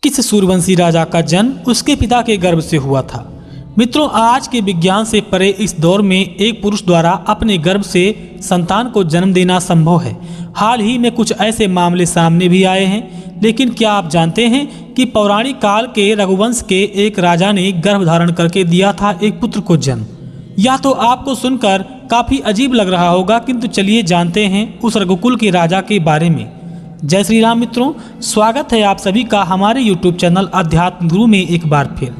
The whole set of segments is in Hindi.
किस सूर्यवंशी राजा का जन्म उसके पिता के गर्भ से हुआ था। मित्रों, आज के विज्ञान से परे इस दौर में एक पुरुष द्वारा अपने गर्भ से संतान को जन्म देना संभव है। हाल ही में कुछ ऐसे मामले सामने भी आए हैं। लेकिन क्या आप जानते हैं कि पौराणिक काल के रघुवंश के एक राजा ने गर्भ धारण करके दिया था एक पुत्र को जन्म। या तो आपको सुनकर काफी अजीब लग रहा होगा, किंतु चलिए जानते हैं उस रघुकुल के राजा के बारे में। जय श्री राम मित्रों, स्वागत है आप सभी का हमारे YouTube चैनल अध्यात्म गुरु में एक बार फिर।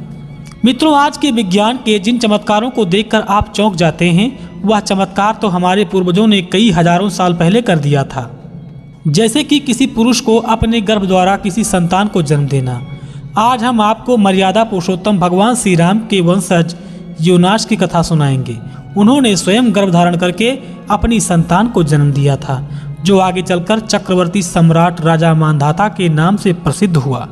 मित्रों, आज के विज्ञान के जिन चमत्कारों को देखकर आप चौंक जाते हैं, वह चमत्कार तो हमारे पूर्वजों ने कई हजारों साल पहले कर दिया था। जैसे कि किसी पुरुष को अपने गर्भ द्वारा किसी संतान को जन्म देना। आज हम आपको मर्यादा पुरुषोत्तम भगवान श्री राम के वंशज योनाश की कथा सुनाएंगे। उन्होंने स्वयं गर्भ धारण करके अपनी संतान को जन्म दिया था, जो आगे चलकर चक्रवर्ती सम्राट राजा मांधाता के नाम से प्रसिद्ध हुआ।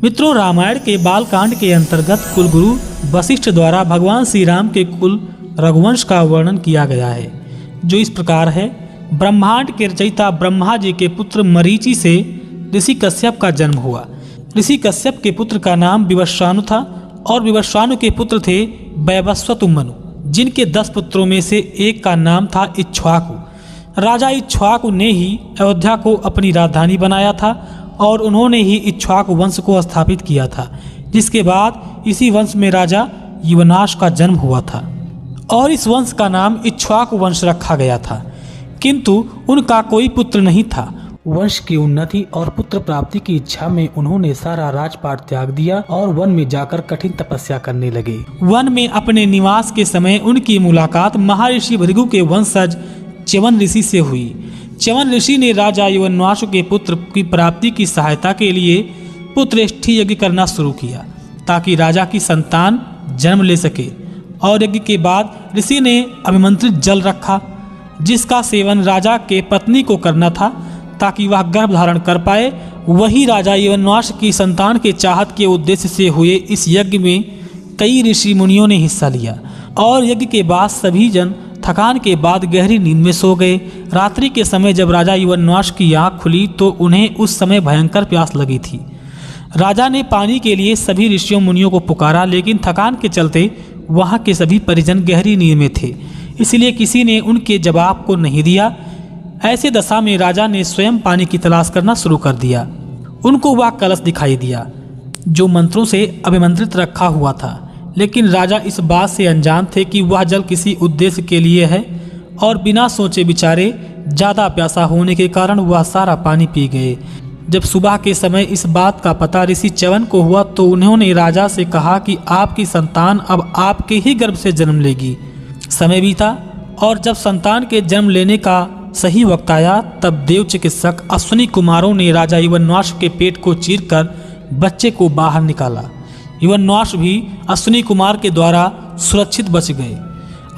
मित्रों, रामायण के बालकांड के अंतर्गत कुलगुरु वशिष्ठ द्वारा भगवान श्री राम के कुल रघुवंश का वर्णन किया गया है, जो इस प्रकार है। ब्रह्मांड के रचयिता ब्रह्मा जी के पुत्र मरीचि से ऋषि कश्यप का जन्म हुआ। ऋषि कश्यप के पुत्र का नाम विवस्वानु था और विवस्वानु के पुत्र थे वैवस्वत मनु, जिनके 10 पुत्रों में से एक का नाम था इक्ष्वाकु। राजा इक्ष्वाकु ने ही अयोध्या को अपनी राजधानी बनाया था और उन्होंने ही इक्ष्वाकु वंश को स्थापित किया था, जिसके बाद इसी वंश में राजा युवनाश का जन्म हुआ था और इस वंश का नाम इक्ष्वाकु वंश रखा गया था। किंतु उनका कोई पुत्र नहीं था। वंश की उन्नति और पुत्र प्राप्ति की इच्छा में उन्होंने सारा राजपाट त्याग दिया और वन में जाकर कठिन तपस्या करने लगे। वन में अपने निवास के समय उनकी मुलाकात महर्षि भृगु के वंशज च्यवन ऋषि से हुई। च्यवन ऋषि ने राजा युवनाशु के पुत्र की प्राप्ति की सहायता के लिए पुत्रेष्ठी यज्ञ करना शुरू किया, ताकि राजा की संतान जन्म ले सके। और यज्ञ के बाद ऋषि ने अभिमंत्रित जल रखा, जिसका सेवन राजा के पत्नी को करना था, ताकि वह गर्भ धारण कर पाए। वही राजा युवनाश की संतान के चाहत के उद्देश्य से हुए इस यज्ञ में कई ऋषि मुनियों ने हिस्सा लिया और यज्ञ के बाद सभी जन थकान के बाद गहरी नींद में सो गए। रात्रि के समय जब राजा युवनाश की आँख खुली तो उन्हें उस समय भयंकर प्यास लगी थी। राजा ने पानी के लिए सभी ऋषियों मुनियों को पुकारा, लेकिन थकान के चलते वहाँ के सभी परिजन गहरी नींद में थे, इसलिए किसी ने उनके जवाब को नहीं दिया। ऐसे दशा में राजा ने स्वयं पानी की तलाश करना शुरू कर दिया। उनको वह कलश दिखाई दिया जो मंत्रों से अभिमंत्रित रखा हुआ था, लेकिन राजा इस बात से अनजान थे कि वह जल किसी उद्देश्य के लिए है और बिना सोचे विचारे ज़्यादा प्यासा होने के कारण वह सारा पानी पी गए। जब सुबह के समय इस बात का पता ऋषि च्यवन को हुआ तो उन्होंने राजा से कहा कि आपकी संतान अब आपके ही गर्भ से जन्म लेगी। समय बीता और जब संतान के जन्म लेने का सही वक्त आया, तब देव चिकित्सक अश्विनी कुमारों ने राजा युवनाश के पेट को चीरकर बच्चे को बाहर निकाला। युवनाश भी अश्विनी कुमार के द्वारा सुरक्षित बच गए।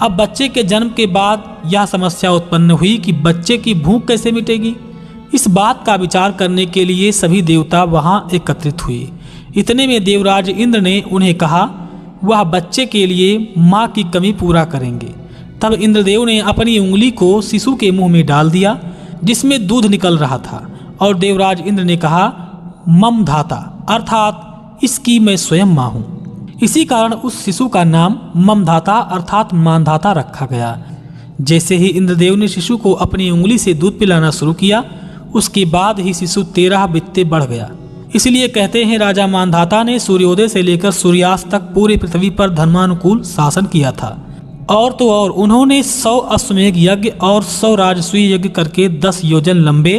अब बच्चे के जन्म के बाद यह समस्या उत्पन्न हुई कि बच्चे की भूख कैसे मिटेगी। इस बात का विचार करने के लिए सभी देवता वहां एकत्रित हुए। इतने में देवराज इंद्र ने उन्हें कहा वह बच्चे के लिए माँ की कमी पूरा करेंगे। तब इंद्रदेव ने अपनी उंगली को शिशु के मुंह में डाल दिया, जिसमें दूध निकल रहा था, और देवराज इंद्र ने कहा मम धाता, अर्थात इसकी मैं स्वयं माँ हूँ। इसी कारण उस शिशु का नाम ममधाता अर्थात मानधाता रखा गया। जैसे ही इंद्रदेव ने शिशु को अपनी उंगली से दूध पिलाना शुरू किया, उसके बाद ही शिशु 13 बित्ते बढ़ गया। इसलिए कहते हैं राजा मानधाता ने सूर्योदय से लेकर सूर्यास्त तक पूरी पृथ्वी पर धर्मानुकूल शासन किया था। और तो और उन्होंने 100 अश्वमेध यज्ञ और 100 राजसूय यज्ञ करके 10 योजन लंबे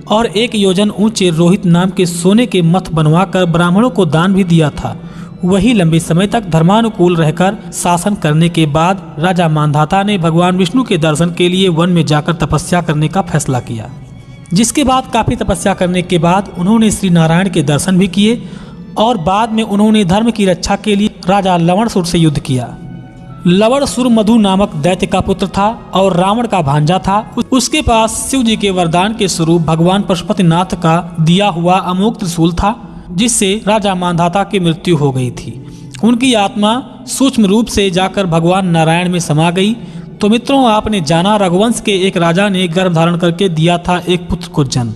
और 1 योजन ऊंचे रोहित नाम के सोने के मथ बनवाकर ब्राह्मणों को दान भी दिया था। वही लंबे समय तक धर्मानुकूल रहकर शासन करने के बाद राजा मानधाता ने भगवान विष्णु के दर्शन के लिए वन में जाकर तपस्या करने का फैसला किया, जिसके बाद काफी तपस्या करने के बाद उन्होंने श्री नारायण के दर्शन भी किए और बाद में उन्होंने धर्म की रक्षा के लिए राजा लवणसुर से युद्ध किया। लवणसुर मधु नामक दैत्य का पुत्र था और रावण का भांजा था। उसके पास शिव जी के वरदान के स्वरूप भगवान पशुपतिनाथ का दिया हुआ अमोघ त्रिशूल था, जिससे राजा मानधाता की मृत्यु हो गई थी। उनकी आत्मा सूक्ष्म रूप से जाकर भगवान नारायण में समा गई। तो मित्रों, आपने जाना रघुवंश के एक राजा ने गर्भ धारण करके दिया था एक पुत्र को जन्म।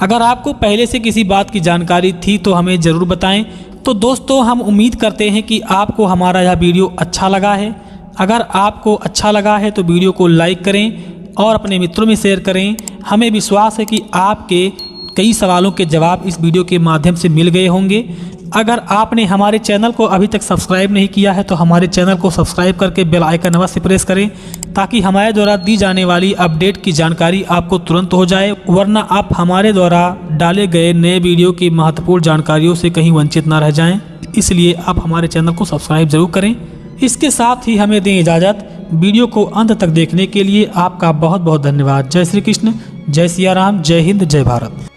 अगर आपको पहले से किसी बात की जानकारी थी तो हमें ज़रूर बताएं। तो दोस्तों, हम उम्मीद करते हैं कि आपको हमारा यह वीडियो अच्छा लगा है। अगर आपको अच्छा लगा है तो वीडियो को लाइक करें और अपने मित्रों में शेयर करें। हमें विश्वास है कि आपके कई सवालों के जवाब इस वीडियो के माध्यम से मिल गए होंगे। अगर आपने हमारे चैनल को अभी तक सब्सक्राइब नहीं किया है तो हमारे चैनल को सब्सक्राइब करके बेल आइकन अवश्य प्रेस करें, ताकि हमारे द्वारा दी जाने वाली अपडेट की जानकारी आपको तुरंत हो जाए। वरना आप हमारे द्वारा डाले गए नए वीडियो की महत्वपूर्ण जानकारियों से कहीं वंचित ना रह जाएं। इसलिए आप हमारे चैनल को सब्सक्राइब जरूर करें। इसके साथ ही हमें दें इजाज़त। वीडियो को अंत तक देखने के लिए आपका बहुत बहुत धन्यवाद। जय श्री कृष्ण, जय सिया राम, जय हिंद, जय भारत।